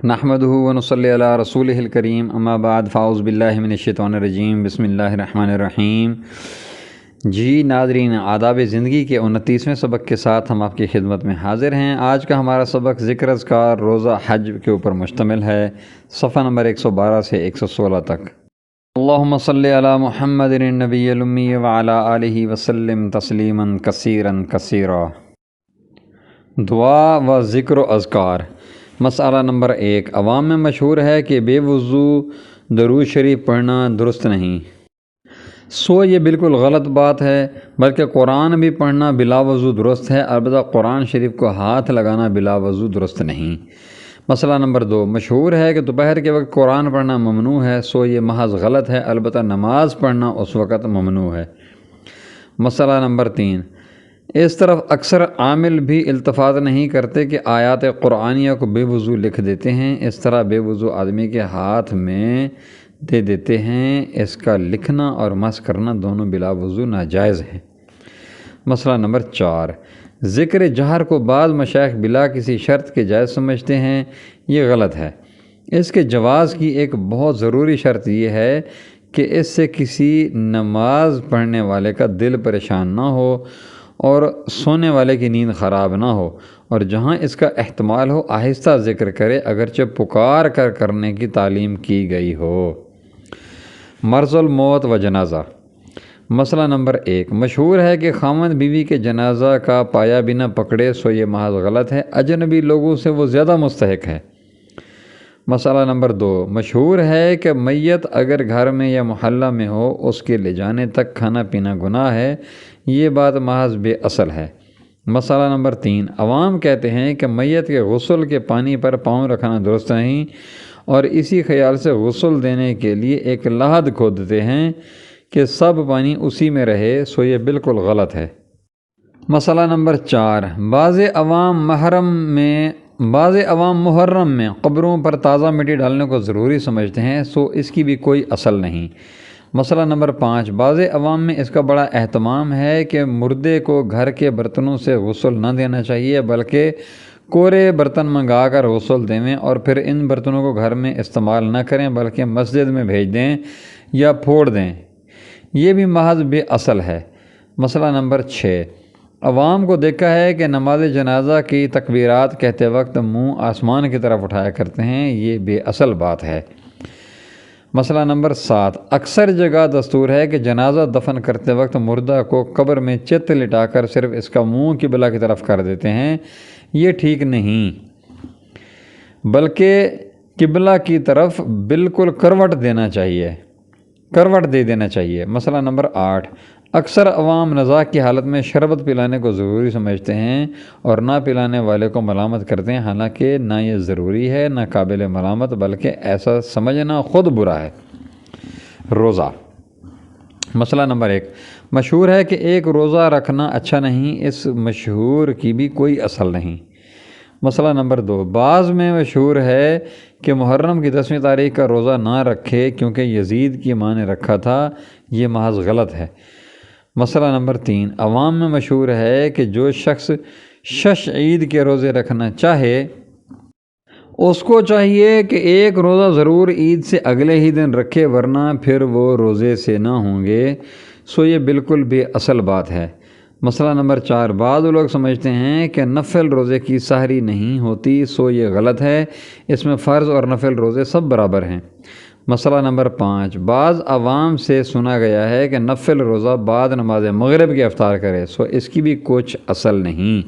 نحمدہ ونصلی علی رسولہ الکریم اما بعد فاعوذ باللہ من الشیطان الرجیم بسم اللہ الرحمن الرحیم۔ جی ناظرین، آداب زندگی کے 29ویں سبق کے ساتھ ہم آپ کی خدمت میں حاضر ہیں۔ آج کا ہمارا سبق ذکر اذکار روزہ حج کے اوپر مشتمل ہے، صفحہ نمبر 112 سے 116 تک۔ اللہم صلی علی محمد النبی الامی وعلی آلہ وسلم تسلیما کثیرا کثیرا۔ دعا و ذکر و اذکار۔ مسئلہ نمبر 1، عوام میں مشہور ہے کہ بے وضو درود شریف پڑھنا درست نہیں۔ یہ بالکل غلط بات ہے، بلکہ قرآن بھی پڑھنا بلا وضو درست ہے، البتہ قرآن شریف کو ہاتھ لگانا بلا وضو درست نہیں۔ مسئلہ نمبر 2، مشہور ہے کہ دوپہر کے وقت قرآن پڑھنا ممنوع ہے، یہ محض غلط ہے، البتہ نماز پڑھنا اس وقت ممنوع ہے۔ مسئلہ نمبر 3، اس طرف اکثر عامل بھی التفات نہیں کرتے کہ آیات قرآنیہ کو بے وضو لکھ دیتے ہیں، اس طرح بے وضو آدمی کے ہاتھ میں دے دیتے ہیں، اس کا لکھنا اور مسح کرنا دونوں بلا وضو ناجائز ہیں۔ مسئلہ نمبر 4، ذکر جہر کو بعض مشائخ بلا کسی شرط کے جائز سمجھتے ہیں، یہ غلط ہے۔ اس کے جواز کی ایک بہت ضروری شرط یہ ہے کہ اس سے کسی نماز پڑھنے والے کا دل پریشان نہ ہو اور سونے والے کی نیند خراب نہ ہو، اور جہاں اس کا احتمال ہو آہستہ ذکر کرے، اگرچہ پکار کر کرنے کی تعلیم کی گئی ہو۔ مرض الموت و جنازہ۔ مسئلہ نمبر 1، مشہور ہے کہ خاوند بیوی کے جنازہ کا پایا بھی نہ پکڑے، یہ محض غلط ہے، اجنبی لوگوں سے وہ زیادہ مستحق ہے۔ مسئلہ نمبر 2، مشہور ہے کہ میت اگر گھر میں یا محلہ میں ہو، اس کے لے جانے تک کھانا پینا گناہ ہے، یہ بات محض بے اصل ہے۔ مسئلہ نمبر 3، عوام کہتے ہیں کہ میت کے غسل کے پانی پر پاؤں رکھنا درست نہیں، اور اسی خیال سے غسل دینے کے لیے ایک لحد کھودتے ہیں کہ سب پانی اسی میں رہے، یہ بالکل غلط ہے۔ مسئلہ نمبر 4، بعض عوام محرم میں قبروں پر تازہ مٹی ڈالنے کو ضروری سمجھتے ہیں، اس کی بھی کوئی اصل نہیں۔ مسئلہ نمبر 5، بعض عوام میں اس کا بڑا اہتمام ہے کہ مردے کو گھر کے برتنوں سے غسل نہ دینا چاہیے، بلکہ کورے برتن منگا کر غسل دیں اور پھر ان برتنوں کو گھر میں استعمال نہ کریں بلکہ مسجد میں بھیج دیں یا پھوڑ دیں، یہ بھی محض بے اصل ہے۔ مسئلہ نمبر 6، عوام کو دیکھا ہے کہ نماز جنازہ کی تکبیرات کہتے وقت منہ آسمان کی طرف اٹھایا کرتے ہیں، یہ بے اصل بات ہے۔ مسئلہ نمبر 7، اکثر جگہ دستور ہے کہ جنازہ دفن کرتے وقت مردہ کو قبر میں چت لٹا کر صرف اس کا منہ قبلہ کی طرف کر دیتے ہیں، یہ ٹھیک نہیں، بلکہ قبلہ کی طرف بالکل کروٹ دے دینا چاہیے۔ مسئلہ نمبر 8، اکثر عوام نزاع کی حالت میں شربت پلانے کو ضروری سمجھتے ہیں اور نہ پلانے والے کو ملامت کرتے ہیں، حالانکہ نہ یہ ضروری ہے نہ قابل ملامت، بلکہ ایسا سمجھنا خود برا ہے۔ روزہ۔ مسئلہ نمبر 1، مشہور ہے کہ ایک روزہ رکھنا اچھا نہیں، اس مشہور کی بھی کوئی اصل نہیں۔ مسئلہ نمبر 2، بعض میں مشہور ہے کہ محرم کی 10ویں تاریخ کا روزہ نہ رکھے کیونکہ یزید کی ماں نے رکھا تھا، یہ محض غلط ہے۔ مسئلہ نمبر 3، عوام میں مشہور ہے کہ جو شخص 6 عید کے روزے رکھنا چاہے اس کو چاہیے کہ ایک روزہ ضرور عید سے اگلے ہی دن رکھے، ورنہ پھر وہ روزے سے نہ ہوں گے، یہ بالکل بے اصل بات ہے۔ مسئلہ نمبر 4، بعض لوگ سمجھتے ہیں کہ نفل روزے کی سحری نہیں ہوتی، یہ غلط ہے، اس میں فرض اور نفل روزے سب برابر ہیں۔ مسئلہ نمبر 5، بعض عوام سے سنا گیا ہے کہ نفل روزہ بعد نماز مغرب کے افطار کرے، اس کی بھی کچھ اصل نہیں۔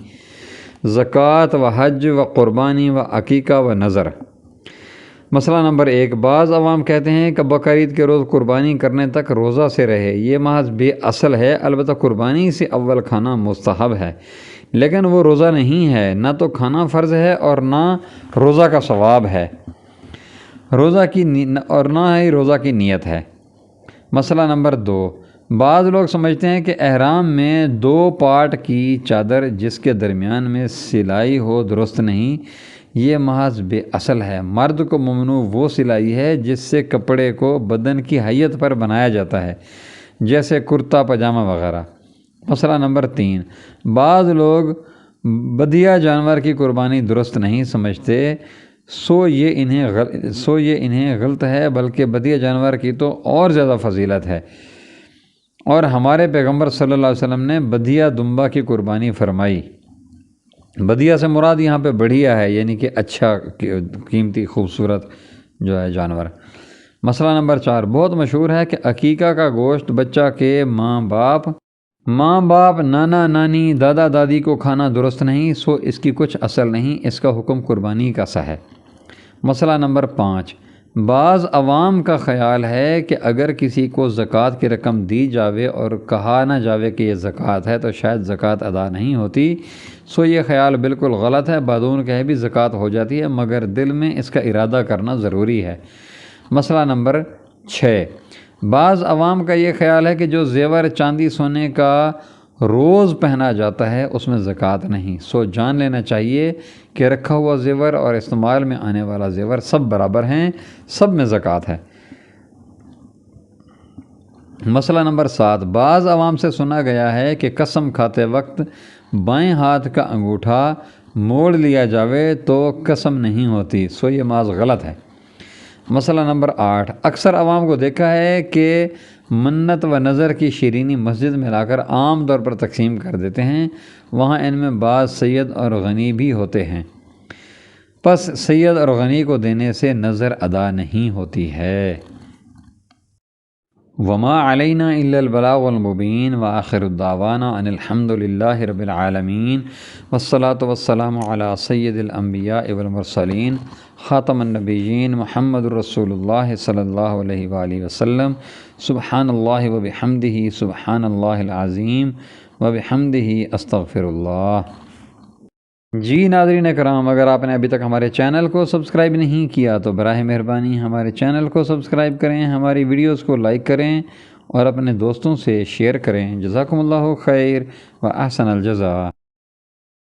زکوٰۃ و حج و قربانی و عقیقہ و نذر۔ مسئلہ نمبر 1، بعض عوام کہتے ہیں کہ بقرعید کے روز قربانی کرنے تک روزہ سے رہے، یہ محض بے اصل ہے، البتہ قربانی سے اول کھانا مستحب ہے، لیکن وہ روزہ نہیں ہے، نہ تو کھانا فرض ہے اور نہ روزہ کا ثواب ہے، اور نہ ہی روزہ کی نیت ہے۔ مسئلہ نمبر 2، بعض لوگ سمجھتے ہیں کہ احرام میں 2 پارٹ کی چادر جس کے درمیان میں سلائی ہو درست نہیں، یہ محض بے اصل ہے۔ مرد کو ممنوع وہ سلائی ہے جس سے کپڑے کو بدن کی حیت پر بنایا جاتا ہے، جیسے کرتا پاجامہ وغیرہ۔ مسئلہ نمبر 3، بعض لوگ بدیہ جانور کی قربانی درست نہیں سمجھتے، سو یہ انہیں غلط ہے، بلکہ بدیہ جانور کی تو اور زیادہ فضیلت ہے۔ اور ہمارے پیغمبر صلی اللہ علیہ وسلم نے بدیہ دمبا کی قربانی فرمائی۔ بدیہ سے مراد یہاں پہ بڑھیا ہے، یعنی کہ اچھا، قیمتی، خوبصورت جو ہے جانور۔ مسئلہ نمبر 4، بہت مشہور ہے کہ عقیقہ کا گوشت بچہ کے ماں باپ، نانا نانی، دادا دادی کو کھانا درست نہیں، سو اس کی کچھ اصل نہیں، اس کا حکم قربانی کا سا ہے۔ مسئلہ نمبر 5، بعض عوام کا خیال ہے کہ اگر کسی کو زکوٰۃ کی رقم دی جاوے اور کہا نہ جاوے کہ یہ زکوٰۃ ہے تو شاید زکوٰۃ ادا نہیں ہوتی، سو یہ خیال بالکل غلط ہے۔ بدون کہے بھی زکوٰۃ ہو جاتی ہے، مگر دل میں اس کا ارادہ کرنا ضروری ہے۔ مسئلہ نمبر 6، بعض عوام کا یہ خیال ہے کہ جو زیور چاندی سونے کا روز پہنا جاتا ہے اس میں زکوٰۃ نہیں، سو جان لینا چاہیے کہ رکھا ہوا زیور اور استعمال میں آنے والا زیور سب برابر ہیں، سب میں زکوٰۃ ہے۔ مسئلہ نمبر 7، بعض عوام سے سنا گیا ہے کہ قسم کھاتے وقت بائیں ہاتھ کا انگوٹھا موڑ لیا جاوے تو قسم نہیں ہوتی، سو یہ محض غلط ہے۔ مسئلہ نمبر 8، اکثر عوام کو دیکھا ہے کہ منت و نظر کی شیرینی مسجد میں لا کر عام طور پر تقسیم کر دیتے ہیں، وہاں ان میں بعض سید اور غنی بھی ہوتے ہیں، پس سید اور غنی کو دینے سے نظر ادا نہیں ہوتی ہے۔ وما علینا الا البلاغ المبین، وآخر الدعوانا ان الحمد للہ رب العالمین، والصلاة والسلام علی سید الانبیاء والمرسلین، خاتم النبیین، محمد رسول اللہ صلی اللہ علیہ وآلہ وسلم۔ سبحان اللہ وبحمدہ، سبحان اللہ العظیم وبحمدہ، استغفر اللہ۔ جی ناظرین کرام، اگر آپ نے ابھی تک ہمارے چینل کو سبسکرائب نہیں کیا تو براہ مہربانی ہمارے چینل کو سبسکرائب کریں، ہماری ویڈیوز کو لائک کریں اور اپنے دوستوں سے شیئر کریں۔ جزاکم اللہ خیر و احسن الجزاء۔